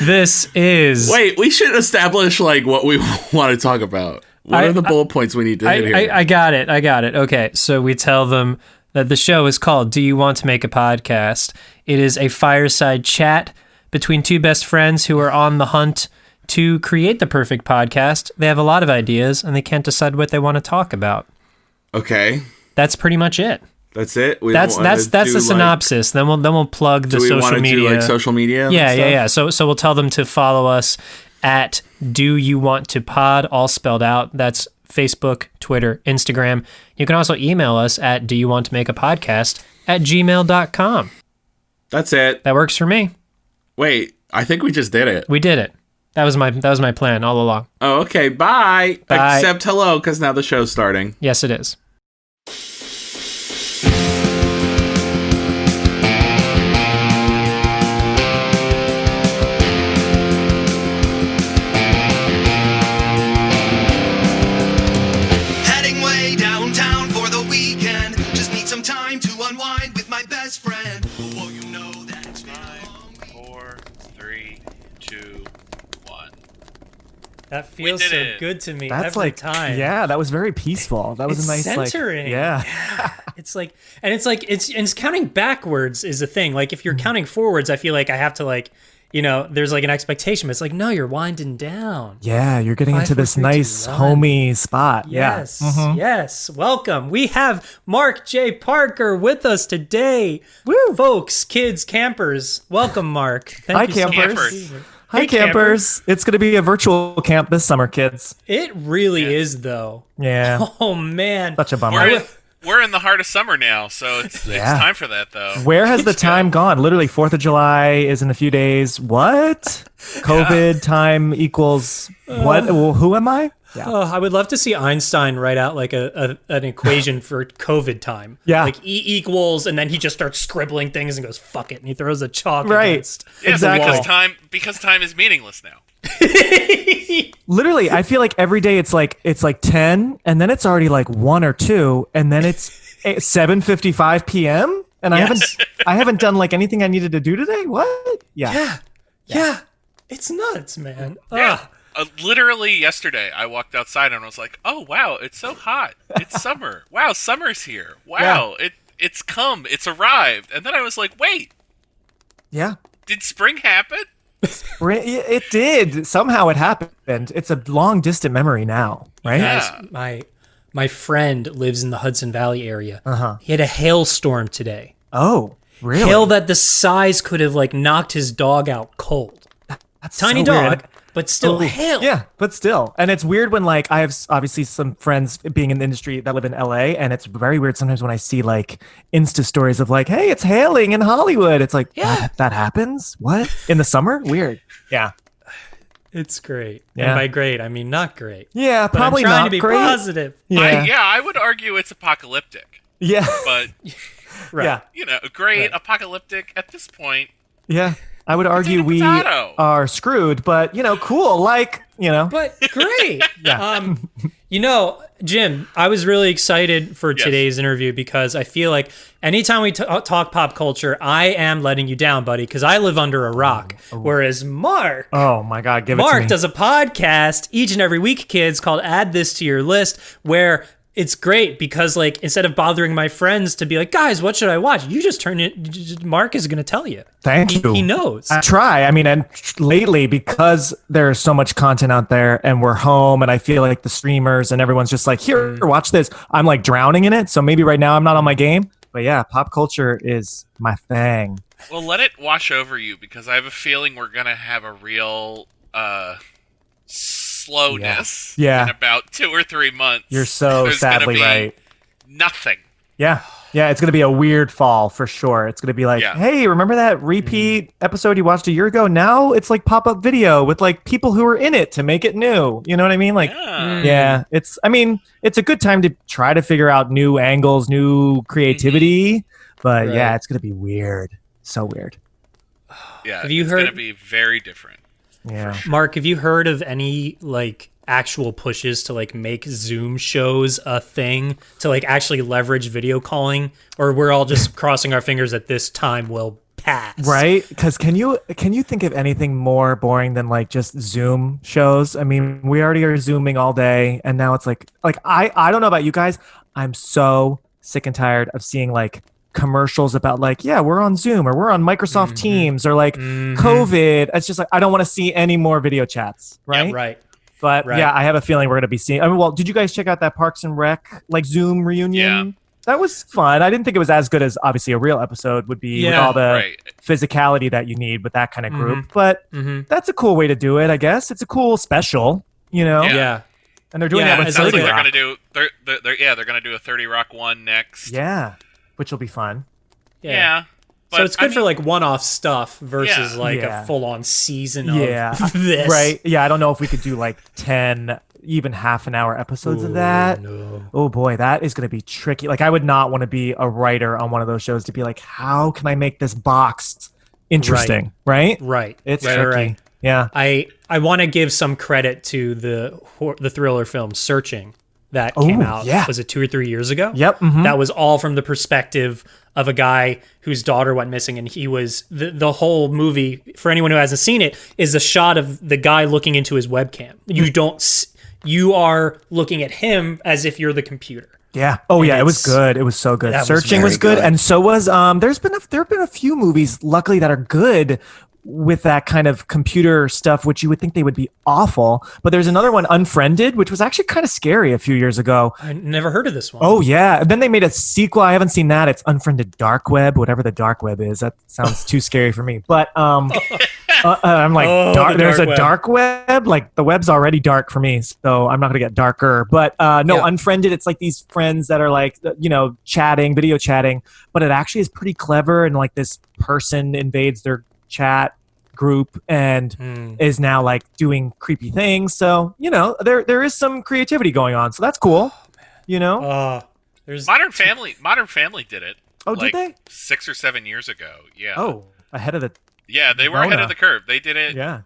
This is... Wait, we should establish like what we want to talk about. What are the bullet points we need to hit here? I got it. Okay, so we tell them that the show is called Do You Want to Make a Podcast? It is a fireside chat between two best friends who are on the hunt to create the perfect podcast. They have a lot of ideas, and they can't decide what they want to talk about. Okay. That's pretty much it. That's it? That's the synopsis. Then we'll plug the social media. Do we want to do like social media? Yeah. So we'll tell them to follow us at Do You Want to Pod, all spelled out. That's Facebook, Twitter, Instagram. You can also email us at Do You Want to Make a Podcast @gmail.com. That's it. That works for me. Wait, I think we just did it. We did it. That was my plan all along. Oh, okay. Bye. Except hello, because now the show's starting. Yes, it is. That feels so good to me. That's every time. Yeah, that was very peaceful. That was a nice centering. Yeah. It's like, and it's counting backwards is a thing. Like if you're counting forwards, I feel like I have to like, there's like an expectation. But it's like, no, you're winding down. Yeah, you're getting into this nice homey spot. Yes, yeah. Yes. Welcome. We have Mark J. Parker with us today. Woo. Folks, kids, campers. Welcome, Mark. Hi, campers. Hi, campers. It's going to be a virtual camp this summer, kids. It really is, though. Yeah. Oh, man. Such a bummer. We're in the heart of summer now, so it's time for that, though. Where has the time gone? Literally, 4th of July is in a few days. What? COVID time equals what? Well, who am I? Yeah. Oh, I would love to see Einstein write out like an equation for COVID time. Yeah. Like E equals, and then he just starts scribbling things and goes, fuck it. And he throws a chalk against exactly. Because time is meaningless now. Literally, I feel like every day it's like 10, and then it's already like 1 or 2, and then it's 7:55 p.m. and I haven't done like anything I needed to do today. What? Yeah. It's nuts, man. Yeah. Literally yesterday, I walked outside and I was like, "Oh wow, it's so hot! It's summer! Wow, summer's here! Wow, it's come! It's arrived!" And then I was like, "Wait, did spring happen?" It did. Somehow it happened. It's a long distant memory now, right? Guys, my friend lives in the Hudson Valley area. He had a hailstorm today. Oh, really? Hail that the size could have like knocked his dog out cold. That's tiny so dog. weird. But still hail. Yeah, but still. And it's weird when like I have obviously some friends being in the industry that live in LA, and it's very weird sometimes when I see like Insta stories of like, hey, it's hailing in Hollywood. It's like, that happens? What? In the summer? Weird. Yeah. It's great. Yeah. And by great, I mean not great. Yeah, but probably I'm trying not to be great. positive. Yeah. I would argue it's apocalyptic. Yeah. But right. Yeah. Great, apocalyptic at this point. Yeah. I would argue we are screwed, but, cool, But great. Yeah. Jim, I was really excited for today's interview because I feel like anytime we talk pop culture, I am letting you down, buddy, because I live under a rock. Whereas Mark... Oh, my God, give it to me. Mark does a podcast each and every week, kids, called Add This to Your List, where... It's great because, like, instead of bothering my friends to be like, guys, what should I watch? You just turn it. Mark is going to tell you. Thank you. He knows. I try. I mean, and lately, because there's so much content out there and we're home and I feel like the streamers and everyone's just like, here, watch this. I'm like drowning in it. So maybe right now I'm not on my game. But yeah, pop culture is my thing. Well, let it wash over you because I have a feeling we're going to have a real... slowness in about 2 or 3 months. You're so sadly right. Nothing. Yeah. It's going to be a weird fall for sure. It's going to be like, hey, remember that repeat episode you watched a year ago? Now it's like pop-up video with like people who are in it to make it new. You know what I mean? Like, it's a good time to try to figure out new angles, new creativity. But it's going to be weird. So weird. Yeah. It's going to be very different. Yeah. Sure. Mark, have you heard of any like actual pushes to like make Zoom shows a thing to like actually leverage video calling, or we're all just crossing our fingers that this time will pass. Right? Because can you think of anything more boring than like just Zoom shows? I mean, we already are Zooming all day, and now it's like I don't know about you guys. I'm so sick and tired of seeing like commercials about like, yeah, we're on Zoom or we're on Microsoft Teams or like COVID. It's just like I don't want to see any more video chats. Right. Yeah, right. But yeah, I have a feeling we're going to be seeing. I mean, well, did you guys check out that Parks and Rec like Zoom reunion? Yeah. That was fun. I didn't think it was as good as obviously a real episode would be with all the physicality that you need with that kind of group. But that's a cool way to do it, I guess. It's a cool special, you know? Yeah. And they're doing that with it sounds 30 like Rock. they're gonna do a 30 Rock one next. Yeah, which will be fun. Yeah. But, so it's good for like one-off stuff versus like a full-on season of this. Right. Yeah, I don't know if we could do like 10, even half an hour episodes of that. No. Oh boy, that is going to be tricky. Like I would not want to be a writer on one of those shows to be like, how can I make this box interesting? Right? Right. It's tricky. Right. Yeah. I want to give some credit to the thriller film Searching that came out. Yeah. Was it 2 or 3 years ago? Yep. Mm-hmm. That was all from the perspective of a guy whose daughter went missing, and he was the whole movie. For anyone who hasn't seen it, is a shot of the guy looking into his webcam. You are looking at him as if you're the computer. Yeah. Oh yeah, it was good. It was so good. Searching was good, and so was there have been a few movies luckily that are good with that kind of computer stuff, which you would think they would be awful. But there's another one, Unfriended, which was actually kind of scary a few years ago. I never heard of this one. Oh, yeah. And then they made a sequel. I haven't seen that. It's Unfriended Dark Web, whatever the dark web is. That sounds too scary for me. But I'm like, there's a dark web? Like, the web's already dark for me, so I'm not going to get darker. But Unfriended, it's like these friends that are like, chatting, video chatting. But it actually is pretty clever. And like this person invades their chat group and is now like doing creepy things. So, there is some creativity going on. So that's cool. There's Modern Family did it. Oh, did they? 6 or 7 years ago. Yeah. Oh, ahead of the Yeah, they were ahead of the curve. They did it. Yeah.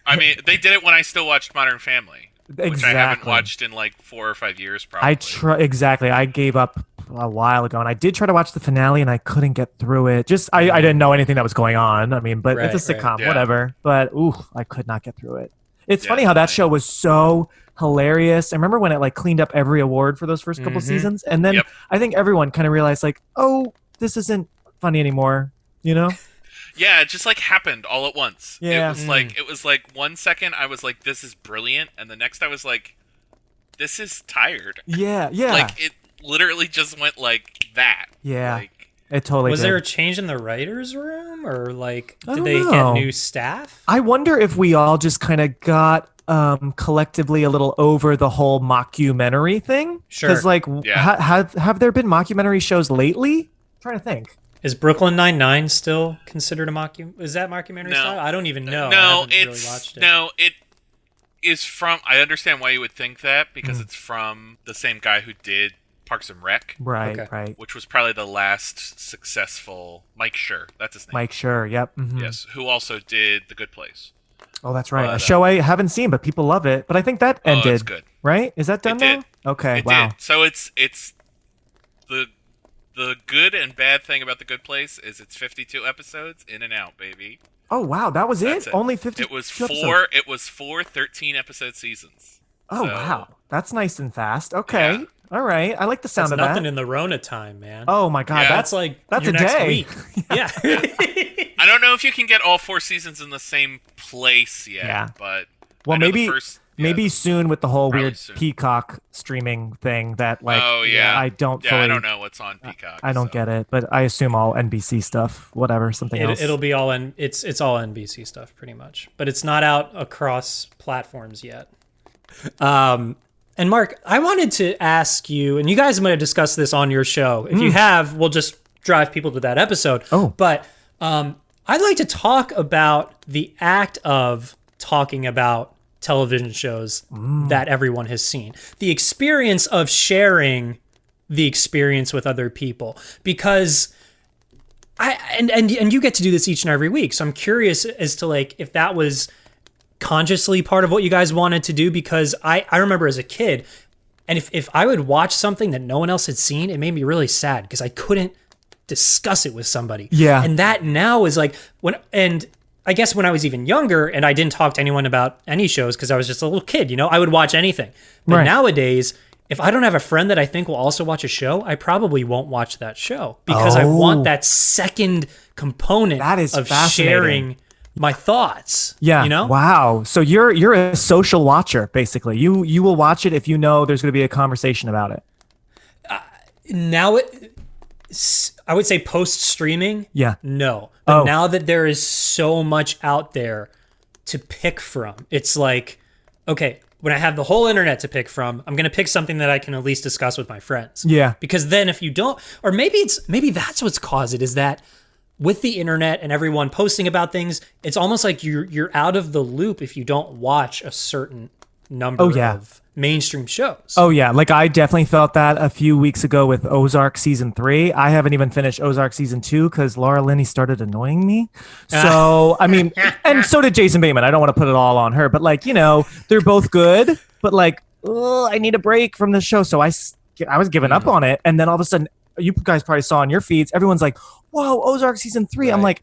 I mean, they did it when I still watched Modern Family. Exactly. Which I haven't watched in like 4 or 5 years probably. Exactly. I gave up a while ago, and I did try to watch the finale, and I couldn't get through it. Just I didn't know anything that was going on. I mean, but it's a sitcom, whatever. But I could not get through it. It's funny how that show was so hilarious. I remember when it like cleaned up every award for those first couple seasons, and then I think everyone kind of realized like, oh, this isn't funny anymore. Yeah, it just like happened all at once. Yeah. It was like 1 second I was like, this is brilliant, and the next I was like, this is tired. Yeah. Like it literally just went like that. Yeah. Like, it totally was did. there a change in the writers' room, or like did they know. get new staff? I wonder if we all just kind of got collectively a little over the whole mockumentary thing. Sure. Because like, have there been mockumentary shows lately? I'm trying to think. Is Brooklyn Nine-Nine still considered a mockumentary? Is that mockumentary style? I don't even know. No, I haven't really watched it. No, it is from. I understand why you would think that because it's from the same guy who did Parks and Rec. Right. Which was probably the last successful Mike Schur. That's his name. Mike Schur. Yep. Mm-hmm. Yes, who also did The Good Place. Oh, that's right. A show I haven't seen, but people love it. But I think that ended. It's good. Right? Is that done now? Okay. It wow. did. So it's the good and bad thing about The Good Place is it's 52 episodes in and out, baby. Oh wow, that was That's it? Only 50. It was four. It was 4 13-episode seasons. Oh wow, that's nice and fast. Okay. Yeah. All right. I like the sound of that. Nothing in the Rona time, man. Oh my god, that's like that's your a next day. Week. Yeah. I don't know if you can get all 4 seasons in the same place yet, but maybe soon with the whole weird soon. Peacock streaming thing that like I don't know what's on Peacock. I don't get it, but I assume all NBC stuff, whatever, something else. It'll be all it's all NBC stuff pretty much, but it's not out across platforms yet. And Mark, I wanted to ask you, and you guys might have discussed this on your show. If you have, we'll just drive people to that episode. Oh. But I'd like to talk about the act of talking about television shows that everyone has seen. The experience of sharing the experience with other people. Because and you get to do this each and every week. So I'm curious as to like if that was consciously part of what you guys wanted to do, because I remember as a kid, and if I would watch something that no one else had seen, it made me really sad because I couldn't discuss it with somebody. Yeah. And that now is like and I guess when I was even younger and I didn't talk to anyone about any shows because I was just a little kid, I would watch anything. But nowadays, if I don't have a friend that I think will also watch a show, I probably won't watch that show because I want that second component of sharing my thoughts. Yeah. Wow. So you're a social watcher, basically. You will watch it if you know there's going to be a conversation about it. I would say post-streaming, no. But now that there is so much out there to pick from, it's like, okay, when I have the whole internet to pick from, I'm going to pick something that I can at least discuss with my friends. Yeah. Because then if you don't, or maybe that's what's caused it, is that with the internet and everyone posting about things, it's almost like you're out of the loop if you don't watch a certain number of mainstream shows. Oh yeah, like I definitely felt that a few weeks ago with Ozark season 3. I haven't even finished Ozark season 2 because Laura Linney started annoying me. So I mean, and so did Jason Bateman. I don't want to put it all on her, but like they're both good, but like I need a break from the show. So I was giving up on it, and then all of a sudden, you guys probably saw on your feeds, everyone's like, "Whoa, Ozark season 3!" Right. I'm like,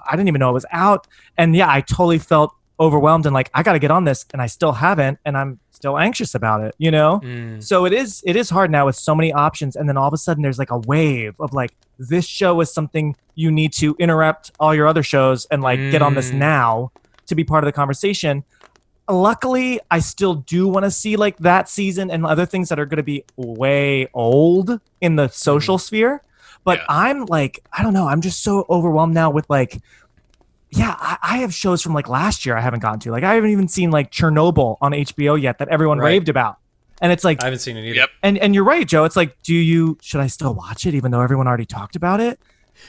I didn't even know it was out, and yeah, I totally felt overwhelmed and like I got to get on this, and I still haven't, and I'm still anxious about it, So it is hard now with so many options, and then all of a sudden there's like a wave of like, this show is something you need to interrupt all your other shows and like get on this now to be part of the conversation. Luckily, I still do want to see like that season and other things that are going to be way old in the social sphere, but I'm like, I don't know, I'm just so overwhelmed now with like, I have shows from like last year I haven't gotten to. Like I haven't even seen like Chernobyl on HBO yet that everyone raved about. And it's like, I haven't seen it either. Yep. And you're right, Joe. It's like, should I still watch it even though everyone already talked about it?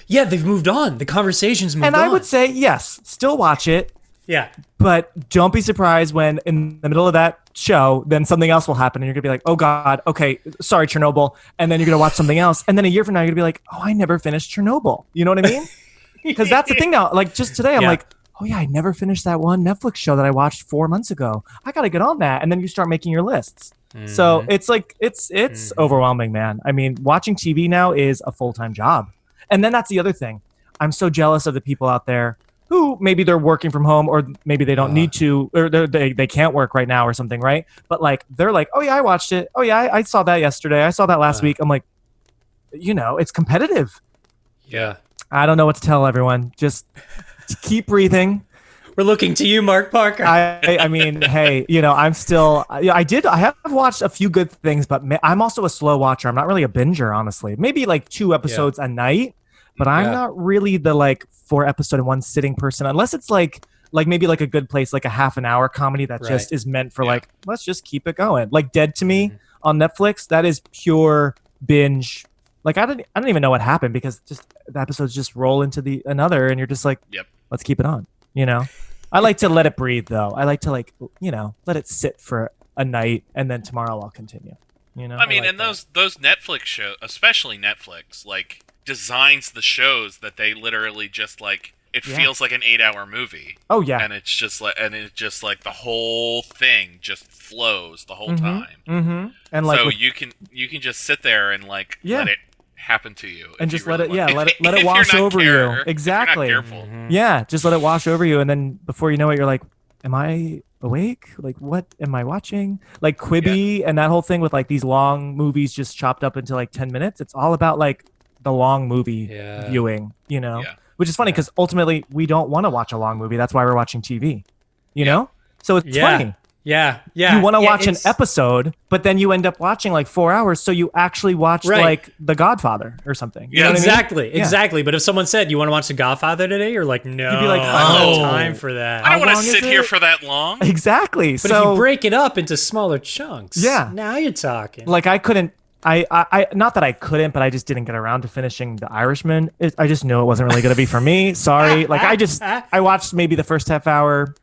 Yeah, they've moved on. The conversation's moved on. And I would say, yes, still watch it. Yeah. But don't be surprised when in the middle of that show, then something else will happen and you're going to be like, oh God, okay, sorry, Chernobyl. And then you're going to watch something else. And then a year from now, you're going to be like, oh, I never finished Chernobyl. You know what I mean? Because that's the thing now. Like just today, I'm like, oh yeah, I never finished that one Netflix show that I watched 4 months ago. I got to get on that. And then you start making your lists. So it's like, it's overwhelming, man. I mean, watching TV now is a full-time job. And then that's the other thing. I'm so jealous of the people out there who maybe they're working from home, or maybe they don't need to, or they can't work right now or something, right? But like, they're like, oh yeah, I watched it. Oh yeah, I saw that yesterday. I saw that last week. I'm like, it's competitive. Yeah. I don't know what to tell everyone. Just keep breathing. We're looking to you, Mark Parker. I mean, hey, I'm still, I have watched a few good things, but I'm also a slow watcher. I'm not really a binger, honestly. Maybe like 2 episodes a night, but I'm not really the like 4 episode in one sitting person, unless it's like maybe like a Good Place, like a half an hour comedy that just is meant for like, let's just keep it going. Like Dead to Me on Netflix, that is pure binge. Like I don't even know what happened because just the episodes just roll into another, and you're just like, let's keep it on. I like to let it breathe though. I like to like, let it sit for a night, and then tomorrow I'll continue. I mean, and those Netflix shows, especially Netflix, like designs the shows that they literally just like. It feels like an 8-hour movie. Oh yeah, and it's just like the whole thing just flows the whole time. Mm-hmm. And like, so you can just sit there and like let it happen to you, and just let it wash over you. Exactly. Yeah, just let it wash over you, and then before you know it, you're like, am I awake? Like, what am I watching? Like Quibi and that whole thing with like these long movies just chopped up into like 10 minutes. It's all about like the long movie viewing, which is funny because ultimately we don't want to watch a long movie. That's why we're watching TV, So it's funny. Yeah. You want to watch an episode, but then you end up watching like 4 hours, so you actually watch like The Godfather or something. You know exactly. But if someone said, you want to watch The Godfather today? You're like, no, you'd be like, I don't have time for that. I don't want to sit here for that long. Exactly. But if you break it up into smaller chunks, now you're talking. Like I couldn't, I not that I couldn't, but I just didn't get around to finishing The Irishman. I just knew it wasn't really going to be for me. Sorry. Like I watched maybe the first half hour,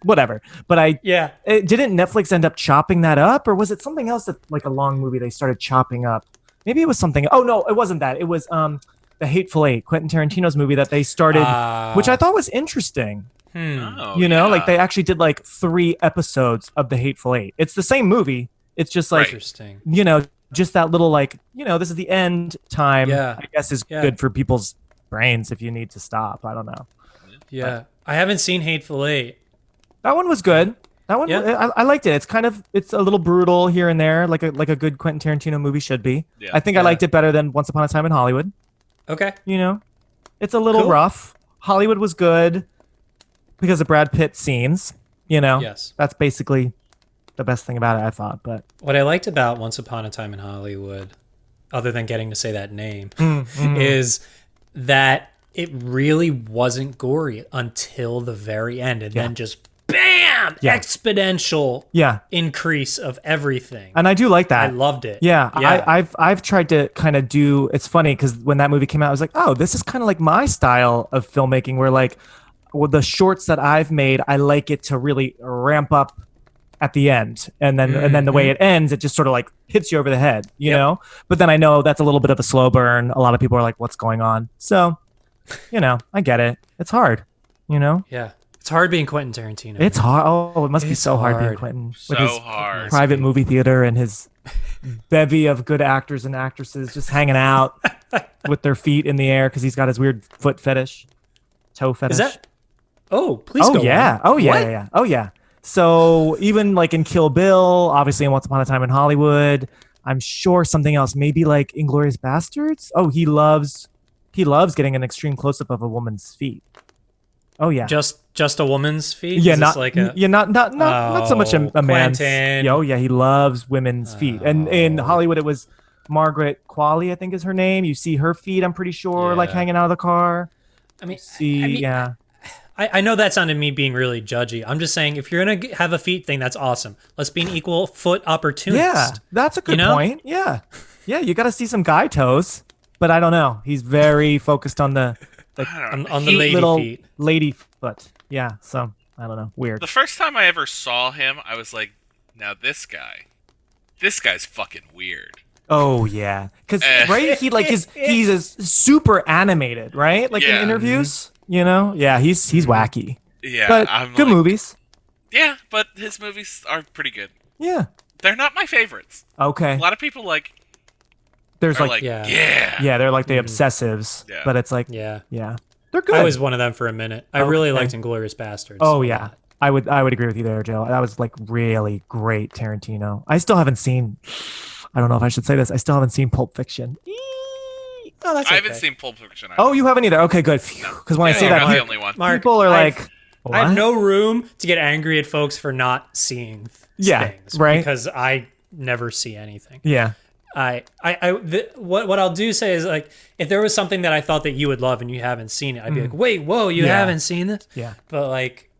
whatever. But didn't Netflix end up chopping that up, or was it something else that like a long movie they started chopping up? Maybe it was something. Oh no, it wasn't that. It was The Hateful Eight, Quentin Tarantino's movie that they started, which I thought was interesting. Like they actually did like 3 episodes of The Hateful Eight. It's the same movie. It's just like, interesting. just that little this is the end time. Yeah. I guess is good for people's brains if you need to stop. I don't know. Yeah, I haven't seen Hateful Eight. That one was good. That one, I liked it. It's a little brutal here and there, like a good Quentin Tarantino movie should be. Yeah. I think I liked it better than Once Upon a Time in Hollywood. Okay. It's a little rough. Hollywood was good because of Brad Pitt scenes. Yes. That's basically the best thing about it, I thought. But what I liked about Once Upon a Time in Hollywood, other than getting to say that name, is that it really wasn't gory until the very end, and then just bam, exponential increase of everything. And I do like that. I loved it. Yeah. I've tried to kind of do. It's funny because when that movie came out, I was like, oh, this is kind of like my style of filmmaking, where the shorts that I've made, I like it to really ramp up at the end, and then the way it ends, it just sort of hits you over the head, you know. But then I know that's a little bit of a slow burn. A lot of people are like, what's going on? So. I get it. It's hard, Yeah. It's hard being Quentin Tarantino. It's hard. Oh, it must be so hard being Quentin. So with his hard. Private movie theater and his bevy of good actors and actresses just hanging out with their feet in the air because he's got his weird foot fetish, toe fetish. Is that? Oh, please go on. Oh, yeah. Oh, yeah. So even in Kill Bill, obviously in Once Upon a Time in Hollywood, I'm sure something else, maybe Inglourious Bastards. Oh, he loves getting an extreme close-up of a woman's feet. Oh yeah, just a woman's feet. Yeah, not so much a man's. Oh yeah, he loves women's feet. And in Hollywood, it was Margaret Qualley, I think is her name. You see her feet, I'm pretty sure, hanging out of the car. I know that sounded me being really judgy. I'm just saying, if you're gonna have a feet thing, that's awesome. Let's be an equal foot opportunist. Yeah, that's a good point. Yeah, you got to see some guy toes. But I don't know. He's very focused on the on the lady little feet. Lady foot. Yeah. So I don't know. Weird. The first time I ever saw him, I was like, "Now this guy's fucking weird." Oh yeah, because right, he's super animated, right? In interviews, Yeah, he's wacky. Yeah, but good movies. Yeah, but his movies are pretty good. Yeah, they're not my favorites. Okay. A lot of people There's they're they're like the obsessives, but it's they're good. I was one of them for a minute. I really liked Inglourious Bastards. Oh yeah, I would agree with you there, Joe. That was really great Tarantino. I still haven't seen. I don't know if I should say this. I still haven't seen Pulp Fiction. I haven't seen Pulp Fiction either. Oh, you haven't either. Okay, good. Because when I say that, the only one. Mark, people are I have what? no room to get angry at folks for not seeing things. Right. Because I never see anything. Yeah. What I'll do say is if there was something that I thought that you would love and you haven't seen it, I'd be like, wait, whoa, you haven't seen this? Yeah. But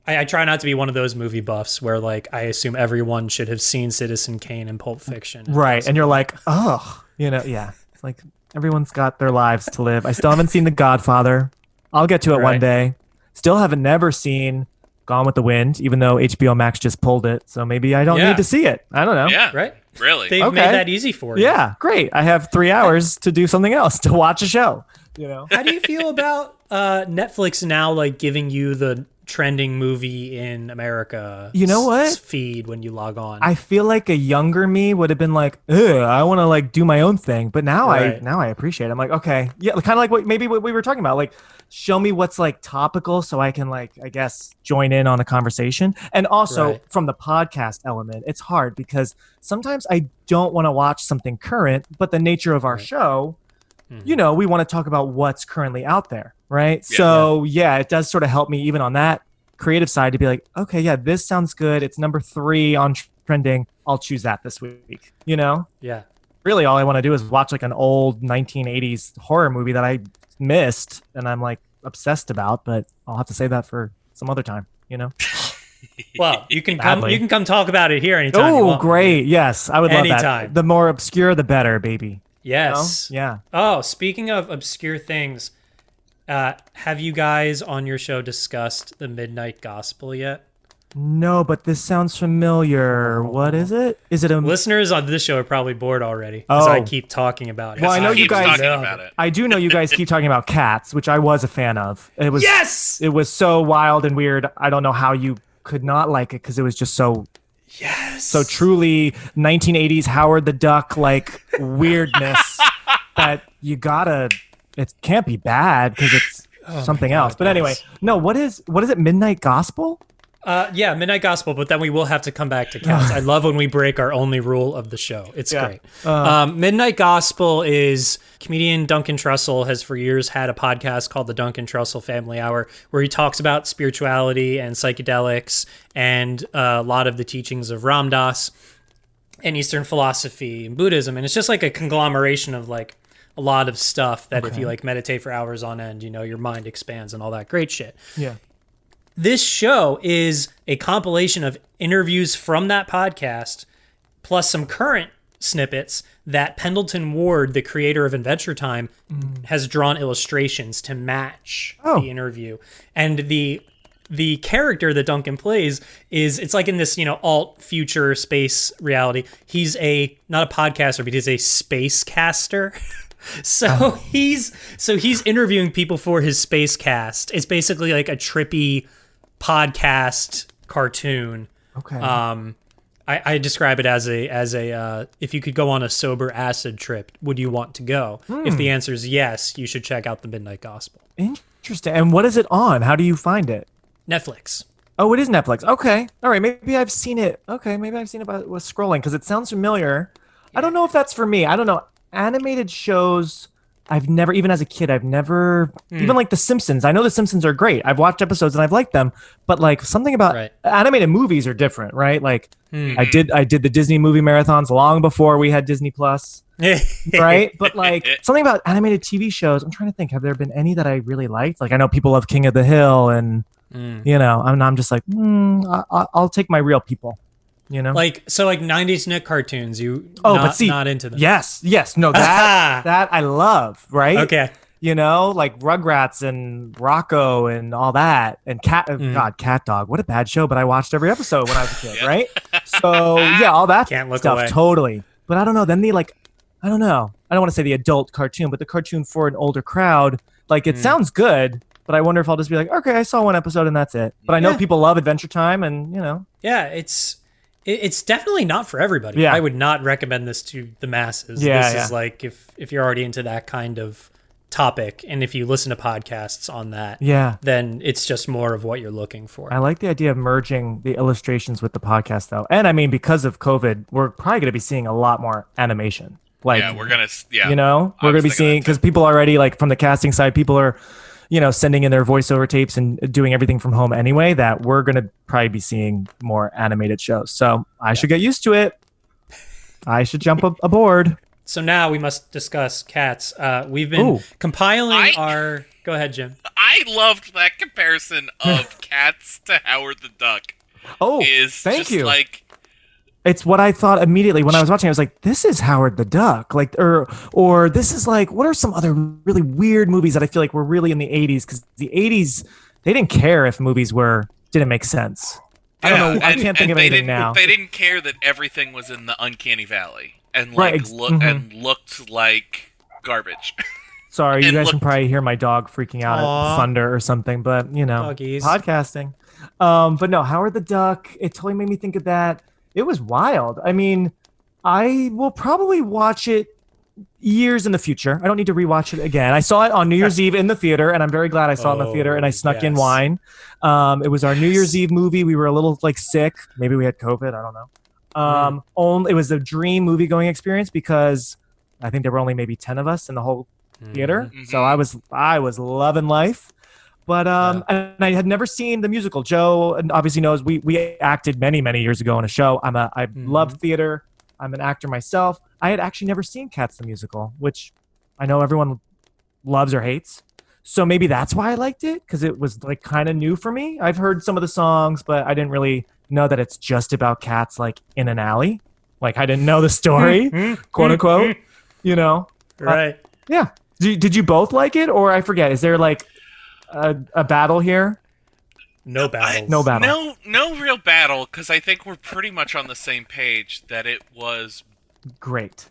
I try not to be one of those movie buffs where I assume everyone should have seen Citizen Kane and Pulp Fiction. Right. And you're like, oh, yeah. It's everyone's got their lives to live. I still haven't seen The Godfather. I'll get to it one day. Still never seen Gone with the Wind, even though HBO Max just pulled it. So maybe I don't need to see it. I don't know. Yeah. Right. Really? They've made that easy for you. Yeah. Great. I have 3 hours to do something else, to watch a show. How do you feel about Netflix now, giving you the trending movie in America feed when you log on? I feel like a younger me would have been like, ugh, I want to do my own thing. But now I appreciate it. I'm like, okay. Yeah. Kind of what we were talking about. Show me what's topical so I can I guess join in on a conversation. And also from the podcast element, it's hard because sometimes I don't want to watch something current, but the nature of our show, we want to talk about what's currently out there. Right. Yeah, so it does sort of help me even on that creative side to be like, okay, yeah, this sounds good. It's number 3 on trending. I'll choose that this week, Yeah. Really all I want to do is watch an old 1980s horror movie that I missed and I'm obsessed about, but I'll have to say that for some other time, Well, you can come talk about it here anytime you want. Oh, great. Yes, I would love that. The more obscure, the better, baby. Yes. Yeah. Oh, speaking of obscure things, have you guys on your show discussed the Midnight Gospel yet? No, but this sounds familiar. What is it? Is it a... Listeners on this show are probably bored already because I keep talking about it. Well, I know you guys... I do know you guys keep talking about Cats, which I was a fan of. It was It was so wild and weird. I don't know how you could not like it because it was just so... Yes. So truly 1980s Howard the Duck like weirdness that it can't be bad because it's something else. But anyway, no, what is it? Midnight Gospel? Yeah, Midnight Gospel, but then we will have to come back to Cats. I love when we break our only rule of the show. It's great. Midnight Gospel is comedian Duncan Trussell has for years had a podcast called the Duncan Trussell Family Hour where he talks about spirituality and psychedelics and a lot of the teachings of Ram Dass and Eastern philosophy and Buddhism. And it's just like a conglomeration of like a lot of stuff that if you like meditate for hours on end, you know, your mind expands and all that great shit. Yeah. This show is a compilation of interviews from that podcast, plus some current snippets that Pendleton Ward, the creator of Adventure Time, has drawn illustrations to match the interview. And the character that Duncan plays it's like in this, you know, alt future space reality. He's not a podcaster, but he's a space caster. So he's interviewing people for his space cast. It's basically like a trippy podcast cartoon. Okay. I describe it as a if you could go on a sober acid trip, would you want to go? If the answer is yes, you should check out the Midnight Gospel. Interesting. And what is it on? How do you find it? Netflix. Oh, it is Netflix. Okay. All right. Maybe I've seen it. Okay. Maybe I've seen it with scrolling because it sounds familiar. I don't know if that's for me. I don't know. Animated shows, I've never, even as a kid, even like The Simpsons. I know The Simpsons are great. I've watched episodes and I've liked them, but like something about animated movies are different, right? Like I did the Disney movie marathons long before we had Disney Plus, right? But like something about animated TV shows, I'm trying to think, have there been any that I really liked? Like I know people love King of the Hill and, you know, I'm just like, I'll take my real people. You know, like 90s Nick cartoons. Not into them. Yes, no, that I love. Right? Okay. You know, like Rugrats and Rocco and all that, and Cat Dog. What a bad show, but I watched every episode when I was a kid. Right? So yeah, all that stuff away. Totally. But I don't know. Then I don't know. I don't want to say the adult cartoon, but the cartoon for an older crowd. Like it sounds good, but I wonder if I'll just be like, okay, I saw one episode and that's it. But I know people love Adventure Time, and you know. Yeah, it's definitely not for everybody. Yeah. I would not recommend this to the masses. This is like if you're already into that kind of topic and if you listen to podcasts on that, then it's just more of what you're looking for. I like the idea of merging the illustrations with the podcast though. And I mean, because of COVID, we're probably going to be seeing a lot more animation. Like, we're going to, you know, we're going to be seeing, because people already like from the casting side, people are, you know, sending in their voiceover tapes and doing everything from home anyway, that we're going to probably be seeing more animated shows. So I should get used to it. I should jump aboard. So now we must discuss Cats. We've been compiling our... Go ahead, Jim. I loved that comparison of Cats to Howard the Duck. Oh, thank you. Like... It's what I thought immediately when I was watching. I was like, this is Howard the Duck. Like, or this is like, what are some other really weird movies that I feel like were really in the 80s? Because the 80s, they didn't care if movies didn't make sense. I don't know. I can't think of anything now. They didn't care that everything was in the uncanny valley and like and looked like garbage. Sorry, you guys can probably hear my dog freaking out at thunder or something, but you know, podcasting. But no, Howard the Duck, it totally made me think of that. It was wild. I mean, I will probably watch it years in the future. I don't need to rewatch it again. I saw it on New Year's Eve in the theater, and I'm very glad I saw it in the theater, and I snuck in wine. It was our New Year's Eve movie. We were a little like sick. Maybe we had COVID. I don't know. It was a dream movie going experience because I think there were only maybe 10 of us in the whole theater. So I was loving life. But and I had never seen the musical. Joe obviously knows we acted many, many years ago in a show. I love theater. I'm an actor myself. I had actually never seen Cats the musical, which I know everyone loves or hates. So maybe that's why I liked it, because it was like kind of new for me. I've heard some of the songs, but I didn't really know that it's just about cats like in an alley. Like I didn't know the story, quote unquote. You know, right? Yeah. Did you both like it, or I forget? Is there like a battle here? No battle. No battle. No real battle, because I think we're pretty much on the same page that it was great.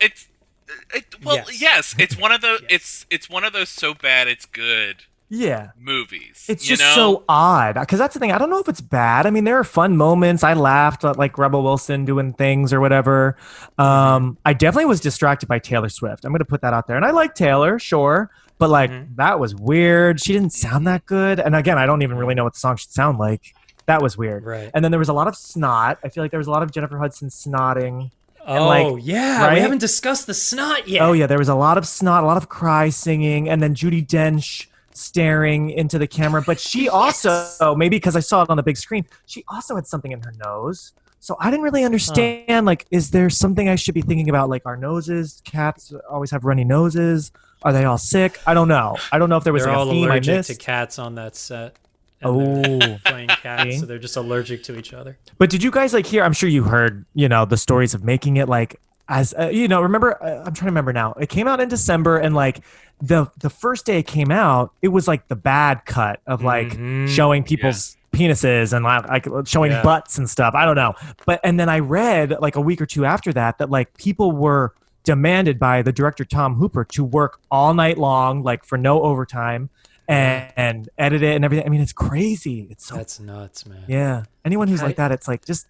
Yes. It's one of those. It's one of those so bad it's good movies. It's just so odd because that's the thing. I don't know if it's bad. I mean, there are fun moments. I laughed at like Rebel Wilson doing things or whatever. I definitely was distracted by Taylor Swift. I'm going to put that out there. And I like Taylor, sure. But like that was weird. She didn't sound that good. And again, I don't even really know what the song should sound like. That was weird. Right. And then there was a lot of snot. I feel like there was a lot of Jennifer Hudson snotting. Oh, right? We haven't discussed the snot yet. Oh, yeah. There was a lot of snot, a lot of cry singing, and then Judi Dench staring into the camera. But she also, maybe because I saw it on the big screen, she also had something in her nose. So I didn't really understand, like, is there something I should be thinking about? Like, our noses, cats always have runny noses. Are they all sick? I don't know. I don't know if there was a theme I missed. They're all allergic to cats on that set. Playing cats, so they're just allergic to each other. But did you guys like hear? I'm sure you heard, the stories of making it like as remember? I'm trying to remember now. It came out in December, and like the first day it came out, it was like the bad cut of like showing people's penises and like showing butts and stuff. I don't know, and then I read like a week or two after that like people were demanded by the director Tom Hooper to work all night long, like for no overtime. And edit it and everything. I mean, it's crazy. That's nuts, man. Yeah. Anyone who's like that, it's like just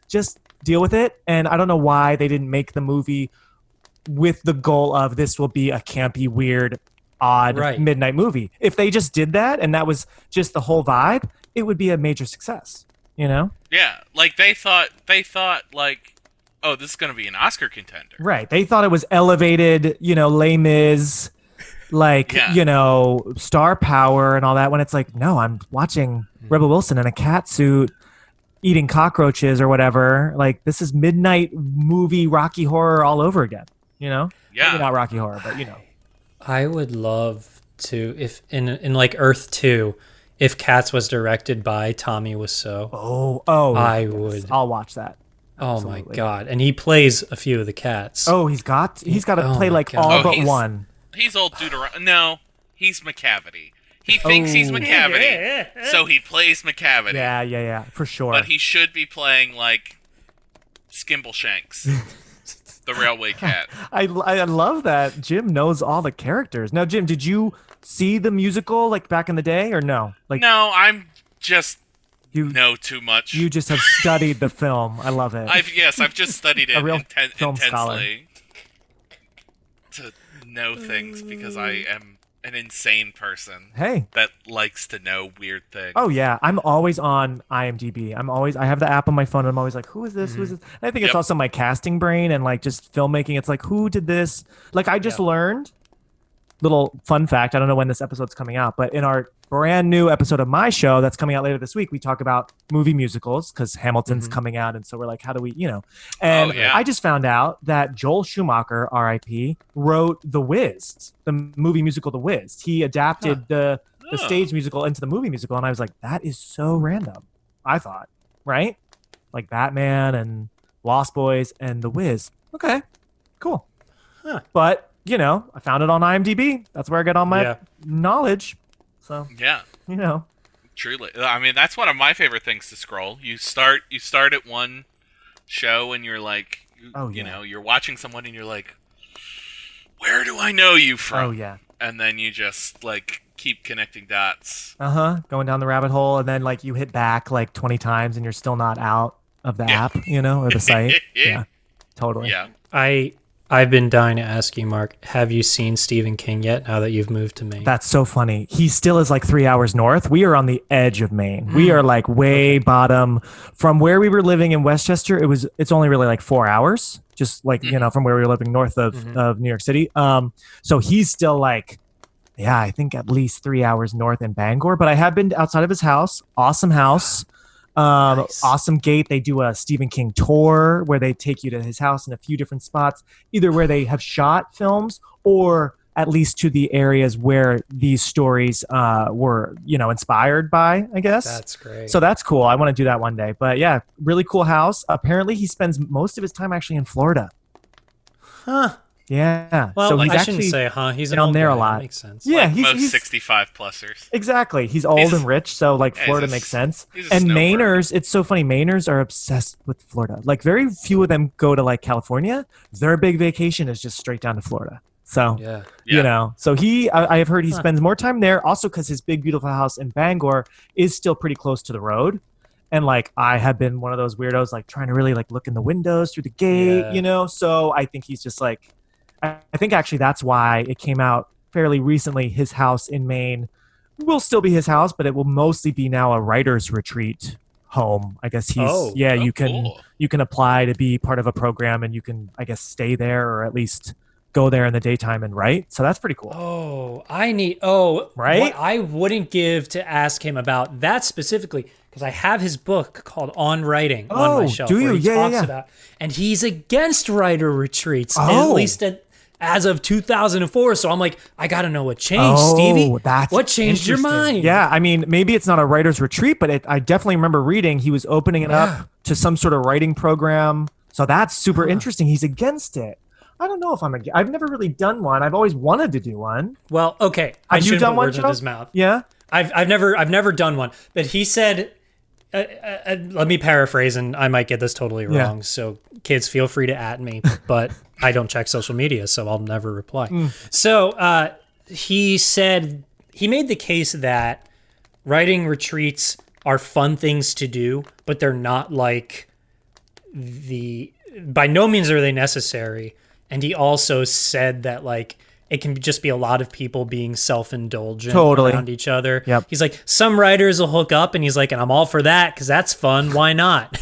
deal with it. And I don't know why they didn't make the movie with the goal of this will be a campy, weird, odd midnight movie. If they just did that and that was just the whole vibe, it would be a major success. Yeah. Like they thought like, oh, this is gonna be an Oscar contender. Right. They thought it was elevated, Les Mis. Like, star power and all that, when it's like, no, I'm watching Rebel Wilson in a cat suit eating cockroaches or whatever. Like, this is midnight movie Rocky Horror all over again, Yeah. Maybe not Rocky Horror, but I would love to, if in like Earth 2, if Cats was directed by Tommy Wiseau. I would. I'll watch that. Absolutely. Oh my God. And he plays a few of the cats. Oh, he's got to play like all but one. He's old Deuteronomy. No, he's McCavity. He thinks he's McCavity, so he plays McCavity. Yeah, for sure. But he should be playing, like, Skimbleshanks, the railway cat. I love that Jim knows all the characters. Now, Jim, did you see the musical, like, back in the day, or no? Like, no, I'm just... You know too much. You just have studied the film. I love it. I've just studied it intensely. Scholar. To know things because I am an insane person. Hey, that likes to know weird things. Oh yeah, I'm always on IMDb. I have the app on my phone. And I'm always like, who is this? Who is this? And I think it's also my casting brain and like just filmmaking. It's like, who did this? Like I just learned. Little fun fact. I don't know when this episode's coming out, but in our brand new episode of my show that's coming out later this week, we talk about movie musicals because Hamilton's coming out, and so we're like, how do we, And I just found out that Joel Schumacher, R.I.P., wrote The Wiz, the movie musical The Wiz. He adapted the stage musical into the movie musical, and I was like, that is so random. I thought, right? Like Batman and Lost Boys and The Wiz. Okay, cool. But I found it on IMDb. That's where I get all my knowledge. So truly. I mean, that's one of my favorite things to scroll. You start at one show and you're like, you're watching someone and you're like, where do I know you from? Oh yeah. And then you just like keep connecting dots. Going down the rabbit hole, and then like you hit back like 20 times and you're still not out of the app, or the site. Yeah, totally. Yeah. I've been dying to ask you, Mark, have you seen Stephen King yet now that you've moved to Maine? That's so funny. He still is like 3 hours north. We are on the edge of Maine. We are like way bottom. From where we were living in Westchester, it's only really like 4 hours, just like, from where we were living north of New York City. So he's still like, I think at least 3 hours north in Bangor. But I have been outside of his house. Awesome house. Nice. Awesome gate. They do a Stephen King tour where they take you to his house in a few different spots, either where they have shot films or at least to the areas where these stories were, inspired by, I guess. That's great. So that's cool. I want to do that one day. But yeah, really cool house. Apparently he spends most of his time actually in Florida. Huh. Yeah. Well, so I shouldn't say, he's down there a lot. That makes sense. Yeah, like he's 65-plussers. Exactly. He's old and rich, so like Florida makes sense. And Mainers, it's so funny. Mainers are obsessed with Florida. Like very few of them go to like California. Their big vacation is just straight down to Florida. So, so I have heard he spends more time there also because his big, beautiful house in Bangor is still pretty close to the road. And like, I have been one of those weirdos, like trying to really like look in the windows through the gate, so I think he's just like, I think actually that's why it came out fairly recently. His house in Maine will still be his house, but it will mostly be now a writer's retreat home. I guess you can apply to be part of a program and you can, I guess, stay there or at least go there in the daytime and write. So that's pretty cool. Right? What I wouldn't give to ask him about that specifically, because I have his book called On Writing on my shelf. Do you? Where he talks about, and he's against writer retreats, at least as of 2004. So I'm like, I got to know what changed, Stevie. What changed your mind? Yeah, I mean, maybe it's not a writer's retreat, but I definitely remember reading he was opening it up to some sort of writing program. So that's super interesting. He's against it. I don't know if I've never really done one. I've always wanted to do one. Well, okay. Have you done one, in his mouth. Yeah. I've never done one, but he said, let me paraphrase, and I might get this totally wrong. So kids, feel free to at me, but I don't check social media, so I'll never reply. So he said, he made the case that writing retreats are fun things to do, but they're not like by no means are they necessary. And he also said that like it can just be a lot of people being self-indulgent around each other. Yep. He's like, some writers will hook up, and he's like, and I'm all for that because that's fun. Why not?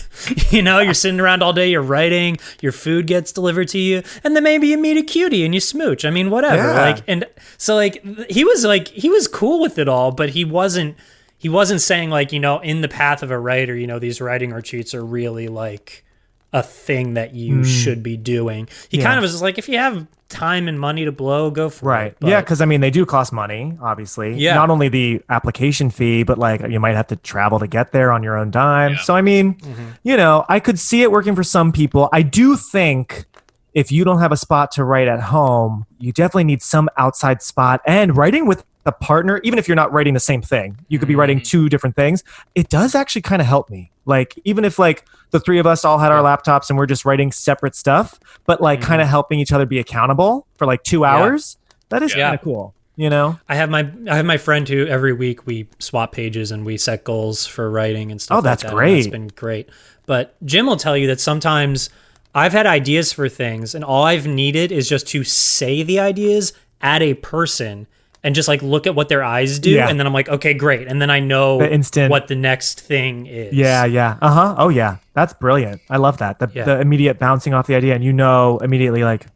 You're sitting around all day, you're writing, your food gets delivered to you, and then maybe you meet a cutie and you smooch. I mean, whatever. Yeah. And so he was cool with it all, but he wasn't saying like, in the path of a writer, these writing retreats are really like a thing that you should be doing. He kind of was just like, if you have time and money to blow, go for it. But, because I mean, they do cost money, obviously. Yeah. Not only the application fee, but like you might have to travel to get there on your own dime. Yeah. So I mean, I could see it working for some people. I do think if you don't have a spot to write at home, you definitely need some outside spot. And writing with a partner, even if you're not writing the same thing, you could be writing two different things. It does actually kind of help me. Like, even if like the three of us all had our laptops and we're just writing separate stuff, but like kind of helping each other be accountable for like 2 hours, that is kind of cool. I have my friend who every week we swap pages and we set goals for writing and stuff. Oh, that's like that. great. That's been great. But Jim will tell you that sometimes I've had ideas for things and all I've needed is just to say the ideas at a person and just like look at what their eyes do. And then I'm like, okay, great. And then I know what the next thing is. Yeah. Oh yeah. That's brilliant. I love that. The immediate bouncing off the idea and immediately like,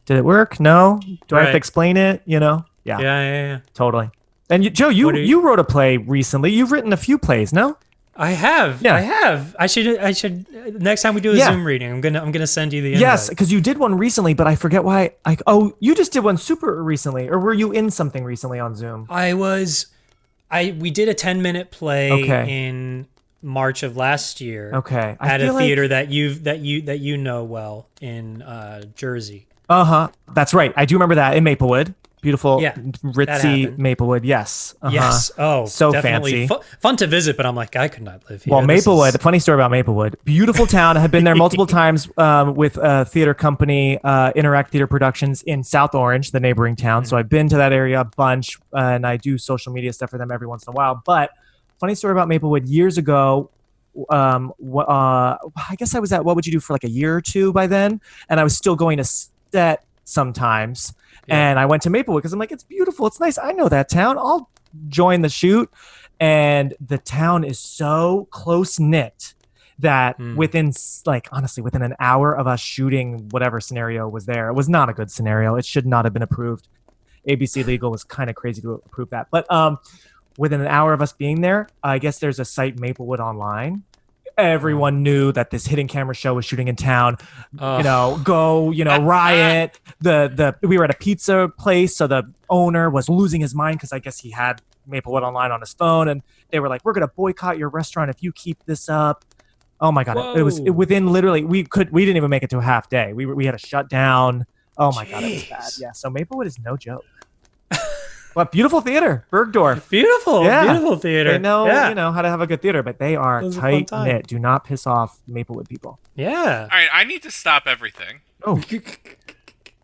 did it work? No? Do I have to explain it? Yeah. Totally. And Joe, you wrote a play recently. You've written a few plays, no? I have. Yeah. I have. I should next time we do a Zoom reading, I'm gonna send you the invite. Yes, because you did one recently, but I forget why. You just did one super recently, or were you in something recently on Zoom? We did a 10-minute play in March of last year. Okay. At a theater that you know well in Jersey. That's right. I do remember that in Maplewood. Beautiful, ritzy Maplewood. Yes. Yes. Oh, so fancy. Fun to visit, but I'm like, I could not live here. Well, Maplewood, the funny story about Maplewood, beautiful town. I have been there multiple times with a theater company, Interact Theater Productions in South Orange, the neighboring town. So I've been to that area a bunch, and I do social media stuff for them every once in a while. But funny story about Maplewood, years ago, I guess I was at What Would You Do for like a year or two by then, and I was still going to set sometimes. And I went to Maplewood because I'm like, it's beautiful. It's nice. I know that town. I'll join the shoot. And the town is so close knit that within an hour of us shooting whatever scenario was there, it was not a good scenario. It should not have been approved. ABC Legal was kind of crazy to approve that. But within an hour of us being there, I guess there's a site, Maplewood Online. Everyone knew that this hidden camera show was shooting in town. Riot. We were at a pizza place, so the owner was losing his mind because I guess he had Maplewood Online on his phone, and they were like, "We're gonna boycott your restaurant if you keep this up." Oh my god! It was within literally we didn't even make it to a half day. We had to shut down. Oh my god, it was bad. Yeah, so Maplewood is no joke. What beautiful theater, Bergdorf. Beautiful theater. They know, how to have a good theater, but they are tight knit. Do not piss off Maplewood people. Yeah. All right, I need to stop everything. Oh.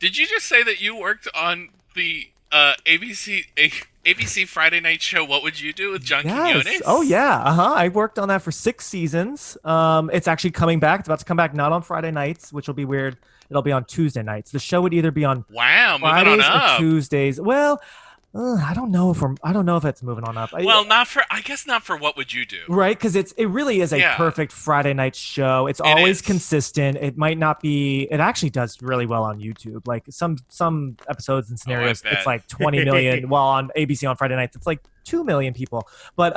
Did you just say that you worked on the ABC Friday night show? What would you do with John Quinones? Oh yeah. I worked on that for 6 seasons. It's actually coming back. It's about to come back not on Friday nights, which will be weird. It'll be on Tuesday nights. The show would either be on Fridays or Tuesdays. Well, I don't know if it's moving on up. Well, I guess not for What Would You Do? Right, because it really is a perfect Friday night show. It's always consistent. It might not be. It actually does really well on YouTube. Like some episodes and scenarios, it's like 20 million. While on ABC on Friday nights, it's like 2 million people. But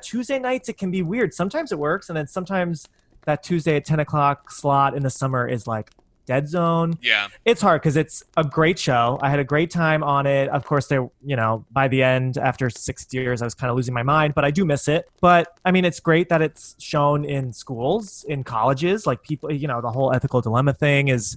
Tuesday nights it can be weird. Sometimes it works, and then sometimes that Tuesday at 10 o'clock slot in the summer is like dead zone. Yeah, it's hard because it's a great show. I had a great time on it. Of course, by the end, after 6 years, I was kind of losing my mind, but I do miss it. But I mean, it's great that it's shown in schools, in colleges. Like people, the whole ethical dilemma thing is,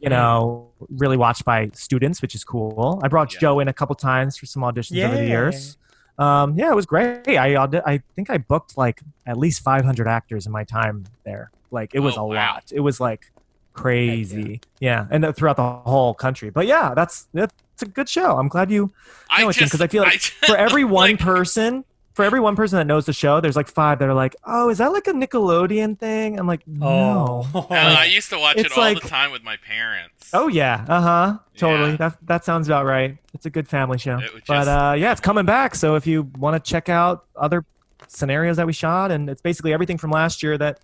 really watched by students, which is cool. I brought Joe in a couple times for some auditions over the years. It was great. I think I booked like at least 500 actors in my time there. Like it was a lot. It was like crazy. And throughout the whole country. But yeah, that's a good show. I'm glad you know it, because I feel like for every one person that knows the show, there's like 5 that are like, oh, is that like a Nickelodeon thing? I'm like, no. I used to watch it all the time with my parents. Oh yeah, totally. That sounds about right. It's a good family show. But it's coming back. So if you want to check out other scenarios that we shot, and it's basically everything from last year that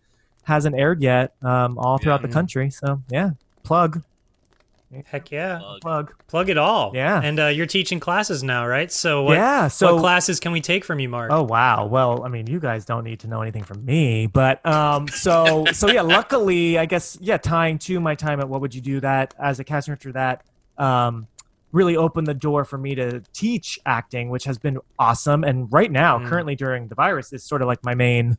hasn't aired yet, all throughout the country. So plug. Heck yeah. Plug it all. Yeah. And you're teaching classes now, right? So what classes can we take from you, Mark? Oh wow. Well, I mean, you guys don't need to know anything from me, but so luckily, I guess tying to my time at What Would You Do, that as a casting director, that really opened the door for me to teach acting, which has been awesome. And right now, currently during the virus, is sort of like my main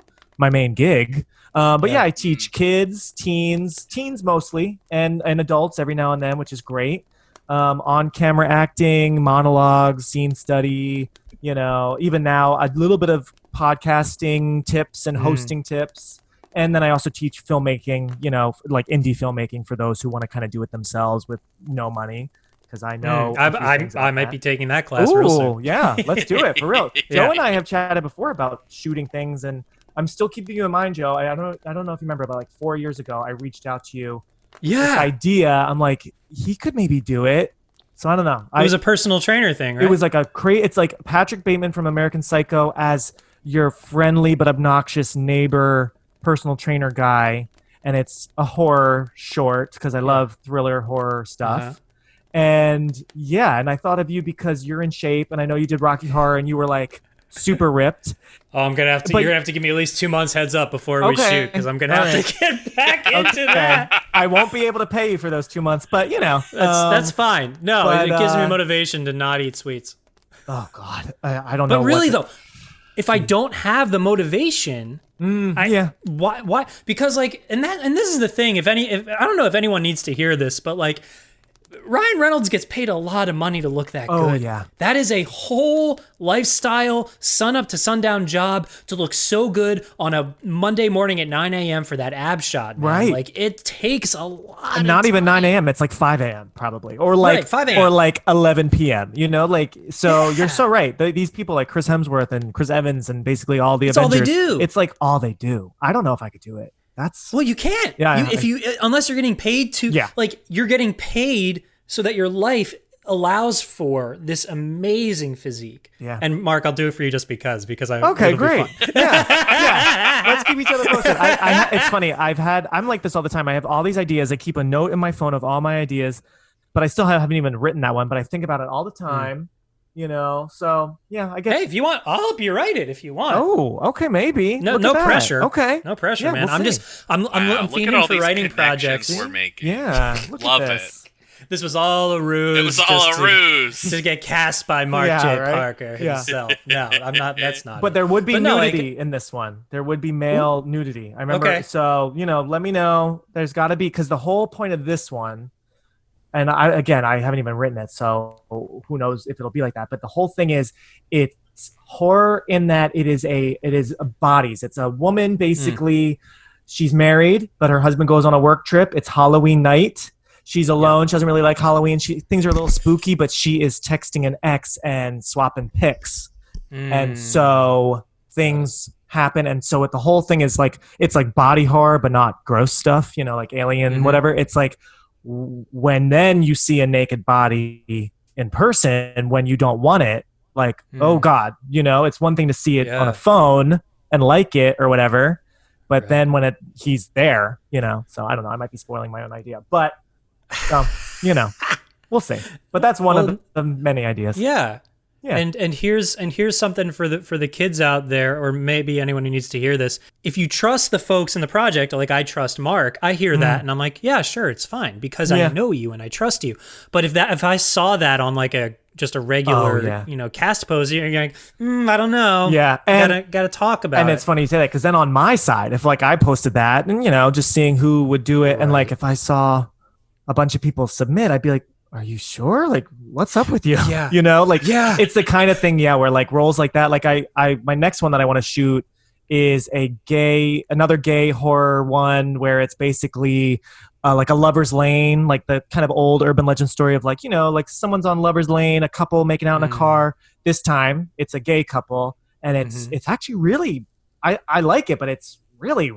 gig. I teach kids, teens mostly, and adults every now and then, which is great. On camera acting, monologues, scene study, even now a little bit of podcasting tips and hosting tips. And then I also teach filmmaking, like indie filmmaking for those who want to kind of do it themselves with no money. Because I know I might be taking that class real soon. Yeah, let's do it for real. Joe and I have chatted before about shooting things, and I'm still keeping you in mind, Joe. I don't know if you remember, but like 4 years ago, I reached out to you. Yeah. This idea. I'm like, he could maybe do it. So I don't know. It was a personal trainer thing, right? It was like it's like Patrick Bateman from American Psycho as your friendly but obnoxious neighbor personal trainer guy. And it's a horror short because I love thriller horror stuff. And and I thought of you because you're in shape, and I know you did Rocky Horror, and you were like super ripped. Oh, you're gonna have to give me at least 2 months heads up before we shoot, because I'm gonna have to get back into that. I won't be able to pay you for those 2 months, but that's fine. No, it gives me motivation to not eat sweets. Oh God, I don't know. But really though, if I don't have the motivation, why? Because and this is the thing. If I don't know if anyone needs to hear this, but like, Ryan Reynolds gets paid a lot of money to look that good. Oh, yeah. That is a whole lifestyle, sun up to sundown job to look so good on a Monday morning at 9 a.m. for that ab shot. Man. Right. Like, it takes a lot Not of even time. 9 a.m. It's like 5 a.m. probably. Or like 5 a.m. Or like 11 p.m. So you're so right. These people like Chris Hemsworth and Chris Evans and basically all the Avengers. All they do. It's like all they do. I don't know if I could do it. Well, you can't. Yeah. Unless you're getting paid to. Yeah. Like, you're getting paid so that your life allows for this amazing physique. Yeah. And Mark, I'll do it for you just because I. Okay, great. Yeah. Let's keep each other posted. It's funny. I'm like this all the time. I have all these ideas. I keep a note in my phone of all my ideas, but I still haven't even written that one. But I think about it all the time. So I guess. Hey, if you want, I'll help you write it if you want. Oh, okay, maybe. No pressure. Okay, no pressure, man. I'm feeding for writing projects. We're making. Yeah, love it. This was all a ruse. It was all a ruse to get cast by Mark J. Parker himself. No, I'm not. That's not. But there would be nudity in this one. There would be male nudity. I remember. Okay. So let me know. There's got to be, because the whole point of this one. And I haven't even written it, so who knows if it'll be like that. But the whole thing is, it's horror in that it is bodies. It's a woman, basically. She's married, but her husband goes on a work trip. It's Halloween night. she's alone. She doesn't really like Halloween. Things are a little spooky, but she is texting an ex and swapping pics. And so things happen. And so the whole thing is like, it's like body horror, but not gross stuff, like Alien, whatever. It's like when then you see a naked body in person when you don't want it, like, oh God, it's one thing to see it on a phone and like it or whatever. But then when he's there, so I don't know, I might be spoiling my own idea, but we'll see. But that's one of the many ideas. Yeah. Yeah. And here's something for the kids out there, or maybe anyone who needs to hear this. If you trust the folks in the project, like I trust Mark, I hear that and I'm like, yeah, sure, it's fine because I know you and I trust you. But if I saw that on like just a regular cast post, you're like, I don't know. Yeah, and gotta talk about it. And it's funny you say that because then on my side, if like I posted that and just seeing who would do it, and like if I saw a bunch of people submit, I'd be like, are you sure? Like, what's up with you? Yeah. It's the kind of thing, where like roles like that, like my next one that I want to shoot is another gay horror one where it's basically like a lover's lane, like the kind of old urban legend story of like, like someone's on lover's lane, a couple making out in a car. This time it's a gay couple, and it's actually really, I like it, but it's really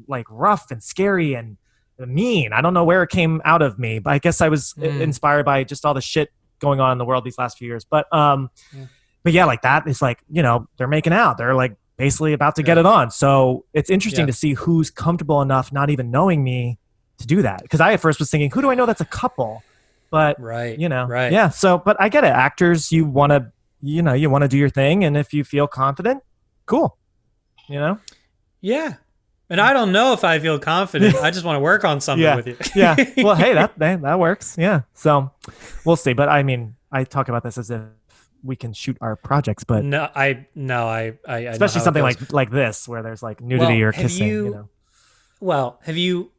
like rough and scary and mean. I don't know where it came out of me, but I guess I was inspired by just all the shit going on in the world these last few years. But like that is like, they're making out. They're like basically about to get it on. So it's interesting to see who's comfortable enough not even knowing me to do that. Because I at first was thinking, who do I know that's a couple? But yeah. So, but I get it. Actors, you want to do your thing, and if you feel confident, cool. Yeah. And I don't know if I feel confident. I just want to work on something with you. Yeah. Well, hey, that works. Yeah. So we'll see. But I mean, I talk about this as if we can shoot our projects, but I especially something like this where there's like nudity or kissing. Have you?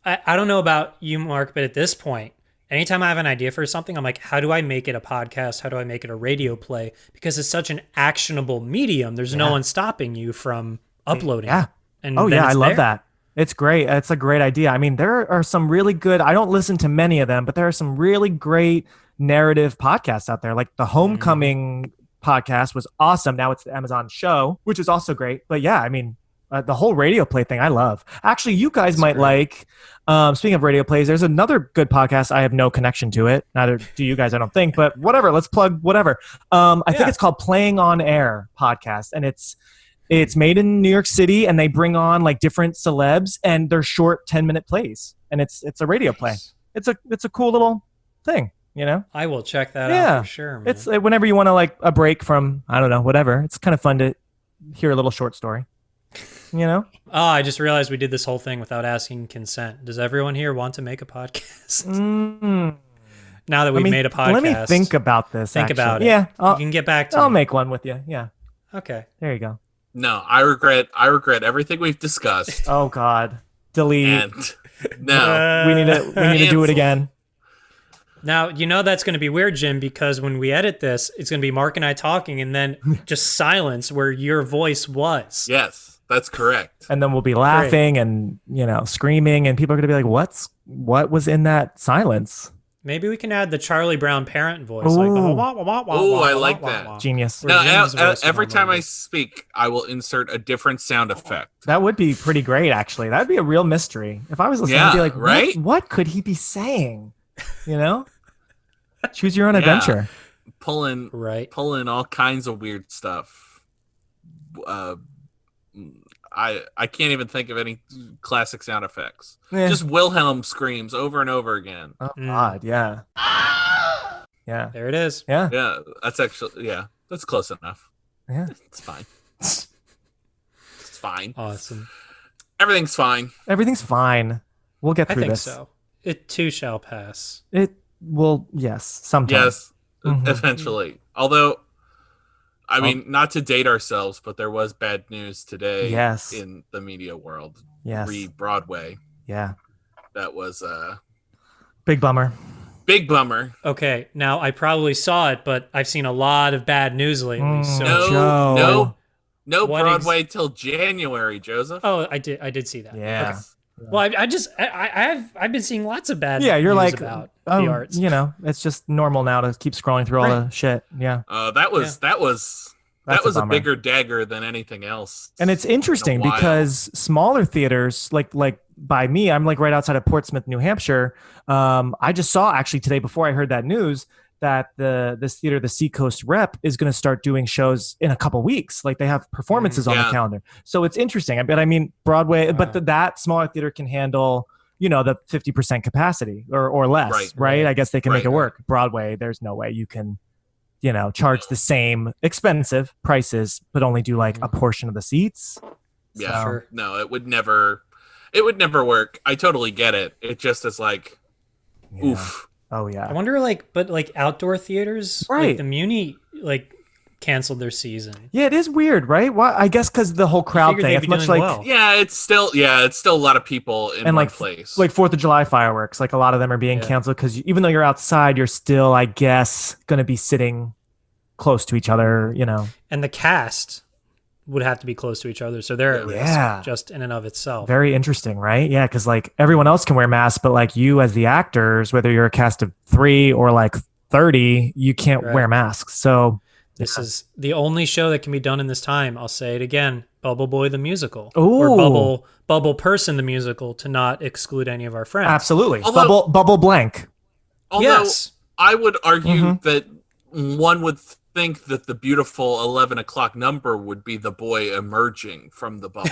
I don't know about you, Mark, but at this point, anytime I have an idea for something, I'm like, how do I make it a podcast? How do I make it a radio play? Because it's such an actionable medium. There's no one stopping you from uploading. Yeah. And I love that. It's great. It's a great idea. I mean, there are some really good, I don't listen to many of them, but there are some really great narrative podcasts out there. Like the Homecoming podcast was awesome. Now it's the Amazon show, which is also great. But yeah, I mean, the whole radio play thing, I love. Actually, you guys might like, speaking of radio plays, there's another good podcast. I have no connection to it. Neither do you guys, I don't think, but whatever. Let's plug whatever. I think it's called Playing on Air podcast. And it's made in New York City, and they bring on like different celebs, and they're short 10-minute plays, and it's a radio play. It's a cool little thing, I will check that out for sure, man. It's whenever you want to like a break from, I don't know, whatever. It's kind of fun to hear a little short story, Oh, I just realized we did this whole thing without asking consent. Does everyone here want to make a podcast? Now that we've made a podcast. Let me think about this. Think about it. Yeah. You can get back to me. I'll make one with you. Yeah. Okay. There you go. No, I regret everything we've discussed. Oh God, delete. And no, we need to do it again. Now, that's going to be weird, Jim, because when we edit this, it's going to be Mark and I talking, and then just silence where your voice was. Yes, that's correct. And then we'll be laughing and screaming, and people are going to be like, "What was in that silence?" Maybe we can add the Charlie Brown parent voice. Ooh. I like that. Genius. Now, every time I speak, I will insert a different sound effect. That would be pretty great, actually. That would be a real mystery. If I was listening, I'd be like, right? What could he be saying? Choose your own adventure. Pulling all kinds of weird stuff. I can't even think of any classic sound effects. Just Wilhelm screams over and over again. Oh God, yeah. Yeah. There it is. Yeah. Yeah, that's close enough. Yeah. It's fine. It's fine. Awesome. Everything's fine. Everything's fine. We'll get through this. I think so. It too shall pass. It will, yes, sometime. Yes, eventually. Although, I mean, not to date ourselves, but there was bad news today in the media world. Yes. Re-Broadway. Yeah. That was big bummer. Big bummer. Okay, now I probably saw it, but I've seen a lot of bad news lately. So No Broadway till January, Joseph. Oh, I did see that. Yeah. Okay. Well, I've been seeing lots of bad. Yeah, you're news like about the arts. You know, it's just normal now to keep scrolling through all the shit. Yeah. That was a bigger dagger than anything else. And it's interesting because smaller theaters, like by me, I'm like right outside of Portsmouth, New Hampshire. I just saw actually today before I heard that news that this theater, the Seacoast Rep, is going to start doing shows in a couple weeks. Like they have performances on the calendar. So it's interesting. I mean, Broadway, but that smaller theater can handle, you know, the 50% capacity or less, right? I guess they can make it work. Broadway, there's no way you can, you know, charge the same expensive prices, but only do like a portion of the seats. Yeah, so. Sure. No, it would never work. I totally get it. It just is like, oof. Oh yeah. I wonder, but outdoor theaters, like the Muni, canceled their season. Yeah, it is weird, right? Why? I guess because the whole crowd thing. It's much like it's still a lot of people in one place. Like 4th of July fireworks, like a lot of them are being canceled because even though you're outside, you're still, I guess, going to be sitting close to each other, you know. And the cast would have to be close to each other, so they're at risk just in and of itself. Very interesting, right? Yeah, because like everyone else can wear masks, but like you as the actors, whether you're a cast of 3 or like 30, you can't wear masks. So this is the only show that can be done in this time. I'll say it again: Bubble Boy the musical, or Bubble Person the musical, to not exclude any of our friends. Absolutely, Bubble Blank. Although I would argue that one would think that the beautiful 11 o'clock number would be the boy emerging from the bubble.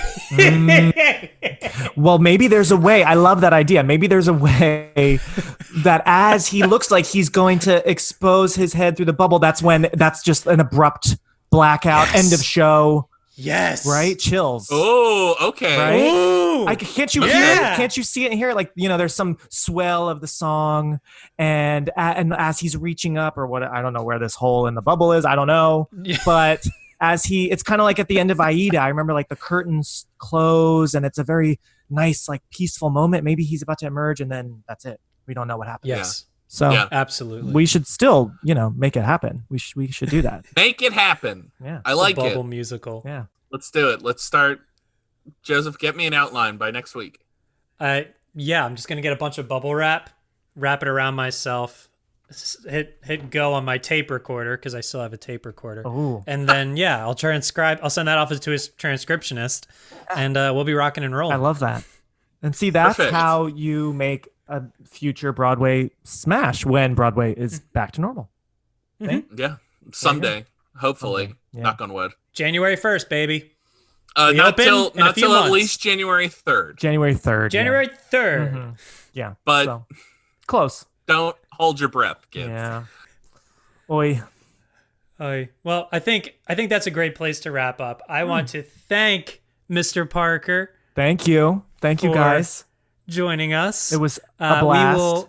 Well, maybe there's a way. I love that idea. Maybe there's a way that as he looks like he's going to expose his head through the bubble, that's just an abrupt blackout, end of show. Yes. Right? Chills. Oh, okay. Right? Ooh, can't you hear it? Can't you see it and hear it? Like, you know, there's some swell of the song and as he's reaching up or what, I don't know where this hole in the bubble is. I don't know. But it's kind of like at the end of Aida. I remember like the curtains close and it's a very nice, like peaceful moment. Maybe he's about to emerge and then that's it. We don't know what happens. Yes. So absolutely, we should still, you know, make it happen. We should do that. Make it happen. Yeah, I like Bubble musical. Yeah, let's do it. Let's start. Joseph, get me an outline by next week. I'm just gonna get a bunch of bubble wrap it around myself, hit go on my tape recorder because I still have a tape recorder. Ooh. And then I'll transcribe. I'll send that off to his transcriptionist, and we'll be rocking and rolling. I love that. And see, that's how you make a future Broadway smash when Broadway is back to normal. Yeah, someday, hopefully. Knock on wood. January 1st, baby. Not till at least January 3rd. January 3rd. January 3rd. Mm-hmm. Yeah, but close. Don't hold your breath, kids. Yeah. Oi. Well, I think that's a great place to wrap up. I want to thank Mr. Parker. Thank you, guys, joining us. It was a blast.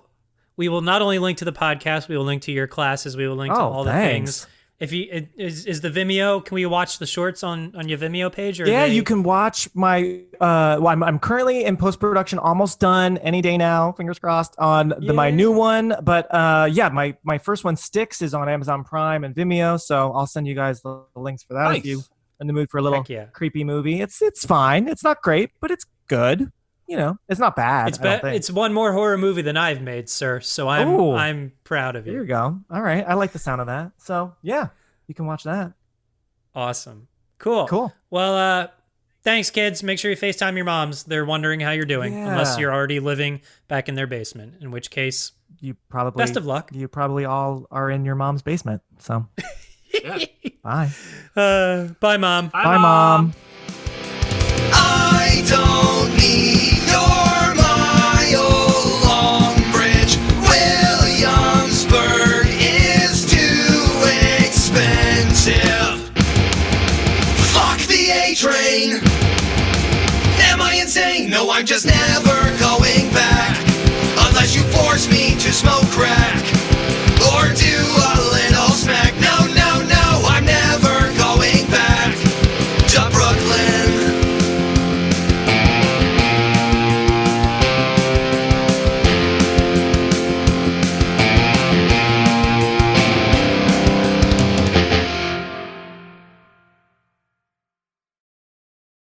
We will not only link to the podcast, we will link to your classes. We will link to all the things. If is the Vimeo, can we watch the shorts on your Vimeo page? Or you can watch my. I'm currently in post production, almost done. Any day now, fingers crossed on my new one. But my first one, Sticks, is on Amazon Prime and Vimeo. So I'll send you guys the links for that if you in the mood for a little creepy movie. It's fine. It's not great, but it's good. You know, it's not bad. It's one more horror movie than I've made, sir. So I'm proud of you. There you go. All right, I like the sound of that. So yeah, you can watch that. Awesome. Cool. Well, thanks, kids. Make sure you FaceTime your moms. They're wondering how you're doing, unless you're already living back in their basement. In which case, you probably best of luck. You probably all are in your mom's basement. So bye. Bye, Mom. Bye, Mom. I don't need your mile long bridge. Williamsburg is too expensive. Fuck the A train. Am I insane? No, I'm just never